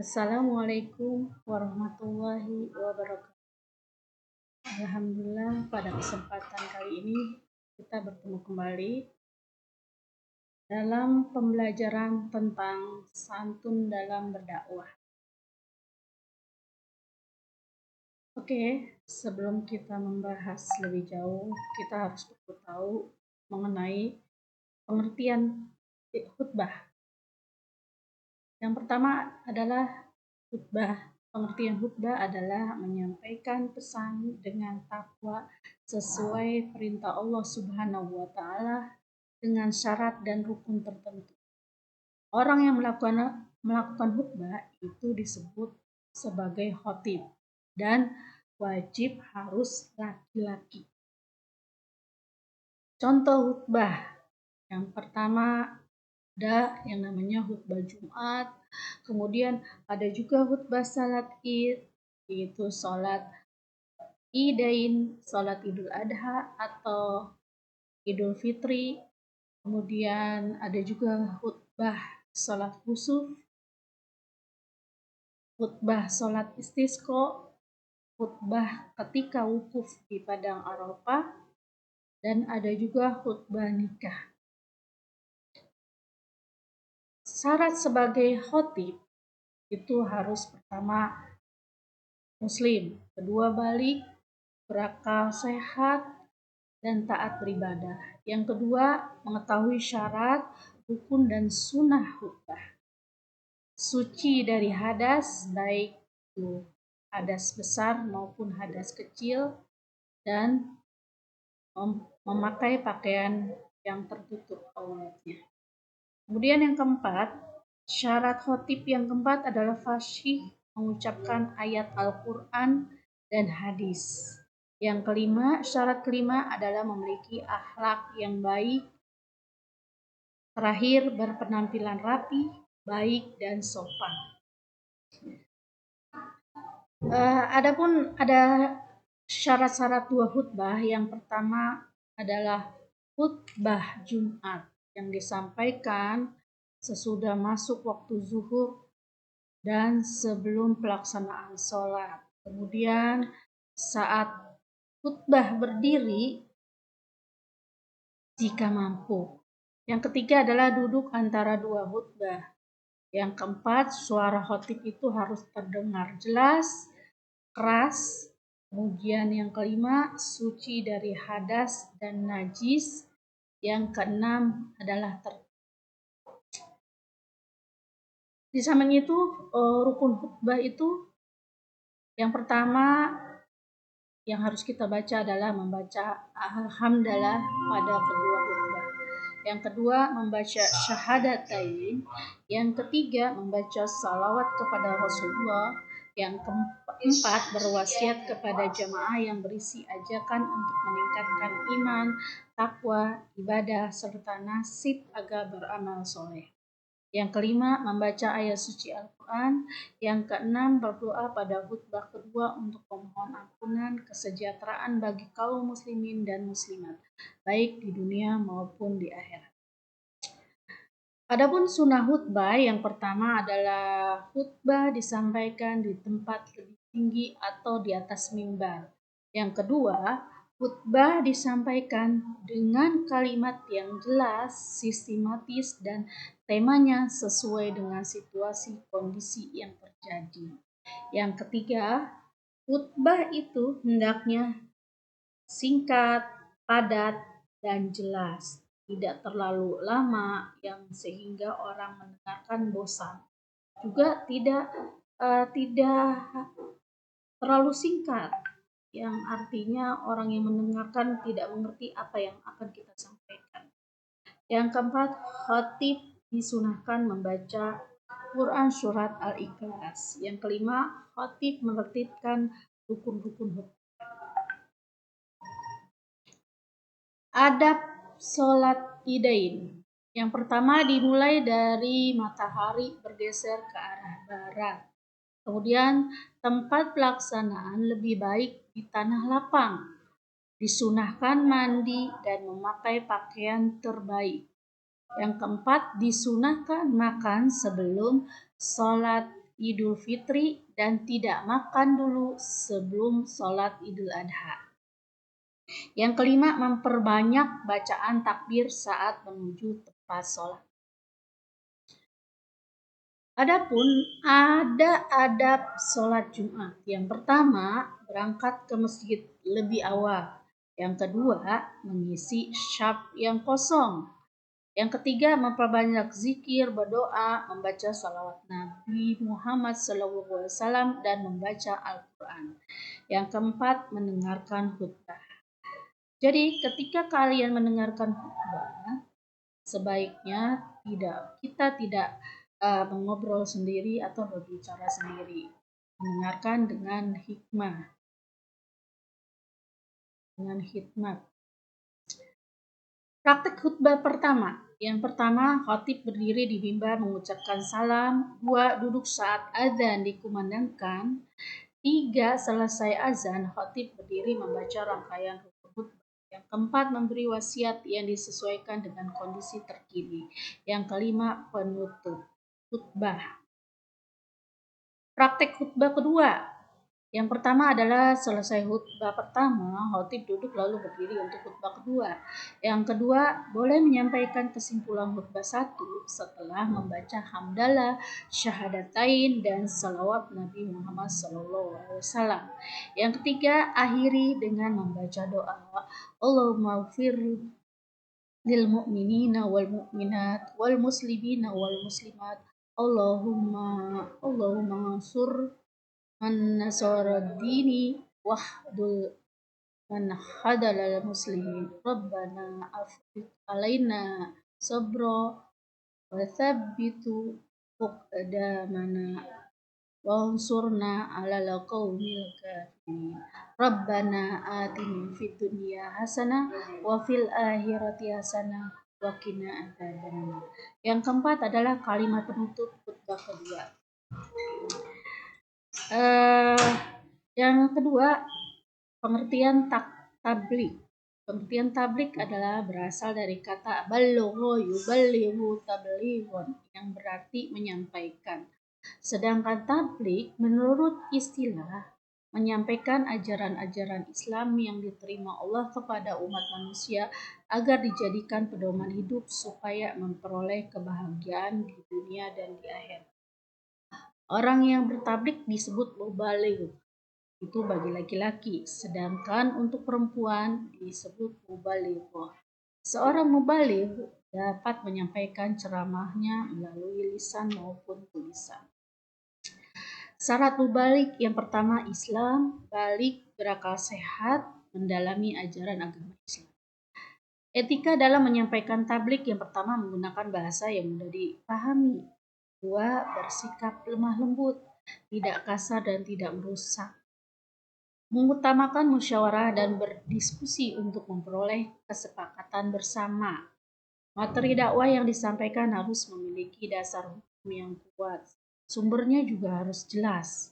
Assalamualaikum warahmatullahi wabarakatuh. Alhamdulillah, pada kesempatan kali ini kita bertemu kembali dalam pembelajaran tentang santun dalam berdakwah. Oke, sebelum kita membahas lebih jauh, kita harus tahu mengenai pengertian khutbah. Yang pertama adalah khutbah. Pengertian khutbah adalah menyampaikan pesan dengan takwa sesuai perintah Allah Subhanahu wa Ta'ala dengan syarat dan rukun tertentu. Orang yang melakukan khutbah itu disebut sebagai khatib dan wajib harus laki-laki. Contoh khutbah yang pertama ada yang namanya khutbah Jumat, kemudian ada juga khutbah salat Id, yaitu salat Idain, salat Idul Adha atau Idul Fitri. Kemudian ada juga khutbah salat khusuf, khutbah salat istisqa, khutbah ketika wukuf di padang Arafah, dan ada juga khutbah nikah. Syarat sebagai khatib itu harus pertama muslim, kedua balik, berakal sehat, dan taat beribadah. Yang kedua, mengetahui syarat, rukun, dan sunnah khutbah. Suci dari hadas, baik itu hadas besar maupun hadas kecil, dan memakai pakaian yang tertutup auratnya. Kemudian yang keempat, syarat khatib yang keempat adalah fasih, mengucapkan ayat Al-Quran dan hadis. Yang kelima, syarat kelima adalah memiliki akhlak yang baik. Terakhir, berpenampilan rapi, baik, dan sopan. Adapun ada syarat-syarat dua khutbah. Yang pertama adalah khutbah Jumat yang disampaikan sesudah masuk waktu zuhur dan sebelum pelaksanaan sholat. Kemudian saat khutbah berdiri jika mampu. Yang ketiga adalah duduk antara dua khutbah. Yang keempat, suara khatib itu harus terdengar jelas, keras. Kemudian yang kelima, suci dari hadas dan najis. Yang keenam adalah di samping itu rukun khutbah itu yang pertama yang harus kita baca adalah membaca alhamdulillah pada kedua khutbah. Yang kedua membaca syahadatain. Yang ketiga membaca salawat kepada Rasulullah. Yang keempat berwasiat kepada jamaah yang berisi ajakan untuk meningkatkan iman, takwa, ibadah, serta nasib agar beramal soleh. Yang kelima, membaca ayat suci Al-Quran. Yang keenam, berdoa pada khutbah kedua untuk memohon ampunan, kesejahteraan bagi kaum muslimin dan muslimat, baik di dunia maupun di akhirat. Adapun sunnah khutbah yang pertama adalah khutbah disampaikan di tempat lebih tinggi atau di atas mimbar. Yang kedua, khutbah disampaikan dengan kalimat yang jelas, sistematis, dan temanya sesuai dengan situasi kondisi yang terjadi. Yang ketiga, khutbah itu hendaknya singkat, padat, dan jelas. Tidak terlalu lama yang sehingga orang mendengarkan bosan. Juga tidak terlalu singkat yang artinya orang yang mendengarkan tidak mengerti apa yang akan kita sampaikan. Yang keempat, khatib disunahkan membaca Quran surat Al-Ikhlas. Yang kelima, khatib menertibkan rukun-rukun hukum. Adab sholat Idain. Yang pertama dimulai dari matahari bergeser ke arah barat. Kemudian tempat pelaksanaan lebih baik di tanah lapang. Disunahkan mandi dan memakai pakaian terbaik. Yang keempat, disunahkan makan sebelum sholat Idul Fitri dan tidak makan dulu sebelum sholat Idul Adha. Yang kelima, memperbanyak bacaan takbir saat menuju tempat sholat. Adapun ada adab sholat Jumat. Yang pertama, berangkat ke masjid lebih awal. Yang kedua, mengisi syaf yang kosong. Yang ketiga, memperbanyak zikir, berdoa, membaca salawat Nabi Muhammad SAW dan membaca Al-Quran. Yang keempat, mendengarkan khutbah. Jadi ketika kalian mendengarkan khutbah, sebaiknya kita tidak mengobrol sendiri atau berbicara sendiri. Mendengarkan dengan hikmah. Praktek khutbah pertama. Yang pertama, khatib berdiri di mimbar mengucapkan salam. 2, duduk saat azan dikumandangkan. 3, selesai azan, khatib berdiri membaca rangkaian khutbah. Yang keempat, memberi wasiat yang disesuaikan dengan kondisi terkini. Yang kelima, penutup khutbah. Praktek khutbah kedua. Yang pertama adalah selesai khutbah pertama, khatib duduk lalu berdiri untuk khutbah kedua. Yang kedua, boleh menyampaikan kesimpulan khutbah 1 setelah membaca hamdalah, syahadatain, dan salawat Nabi Muhammad SAW. Yang ketiga, akhiri dengan membaca doa. Allahumma ighfir lil mu'minina wal mu'minat wal muslimina wal muslimat. Allahumma ansur man nasara dini wahdul man hadalal muslimin. Rabbana afriq alaina sabra wa thabbitu fuqdamana wansurna alal qaumil kafirin. Rabbana atina fid dunya hasanah wa fil akhirati hasanah wa qina adzabannar. Yang keempat adalah kalimat penutup khutbah kedua. Yang kedua, pengertian tablik. Pengertian tablik adalah berasal dari kata ballighu yuballighu tablighun yang berarti menyampaikan. Sedangkan tablik menurut istilah menyampaikan ajaran-ajaran Islam yang diterima Allah kepada umat manusia agar dijadikan pedoman hidup supaya memperoleh kebahagiaan di dunia dan di akhirat. Orang yang bertablik disebut mubaligh, itu bagi laki-laki, sedangkan untuk perempuan disebut mubalighah. Seorang mubaligh dapat menyampaikan ceramahnya melalui lisan maupun tulisan. Syarat mubaligh yang pertama, Islam, baligh, berakal sehat, mendalami ajaran agama Islam. Etika dalam menyampaikan tablik yang pertama, menggunakan bahasa yang mudah dipahami. 2, bersikap lemah lembut, tidak kasar dan tidak merusak. Mengutamakan musyawarah dan berdiskusi untuk memperoleh kesepakatan bersama. Materi dakwah yang disampaikan harus memiliki dasar hukum yang kuat. Sumbernya juga harus jelas.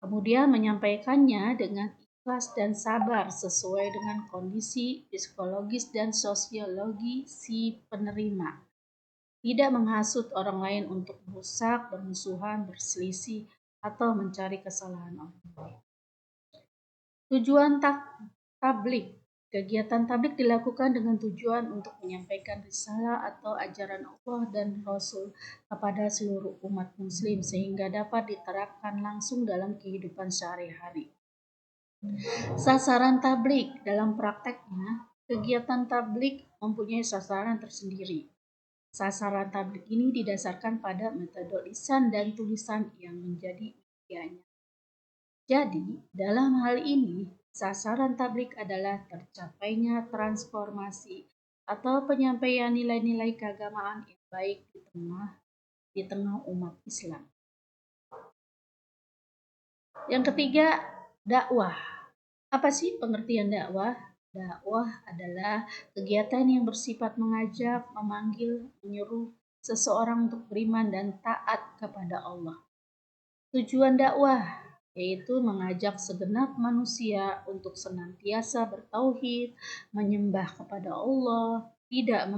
Kemudian menyampaikannya dengan ikhlas dan sabar sesuai dengan kondisi psikologis dan sosiologi si penerima. Tidak menghasut orang lain untuk merusak, bermusuhan, berselisih, atau mencari kesalahan orang lain. Tujuan tablik. Kegiatan tablik dilakukan dengan tujuan untuk menyampaikan risalah atau ajaran Allah dan Rasul kepada seluruh umat muslim sehingga dapat diterapkan langsung dalam kehidupan sehari-hari. Sasaran tablik. Dalam prakteknya, kegiatan tablik mempunyai sasaran tersendiri. Sasaran tablik ini didasarkan pada metode lisan dan tulisan yang menjadi medianya. Jadi, dalam hal ini, sasaran tablik adalah tercapainya transformasi atau penyampaian nilai-nilai keagamaan yang baik di tengah umat Islam. Yang ketiga, dakwah. Apa sih pengertian dakwah? Dakwah adalah kegiatan yang bersifat mengajak, memanggil, menyuruh seseorang untuk beriman dan taat kepada Allah. Tujuan dakwah yaitu mengajak segenap manusia untuk senantiasa bertauhid, menyembah kepada Allah, tidak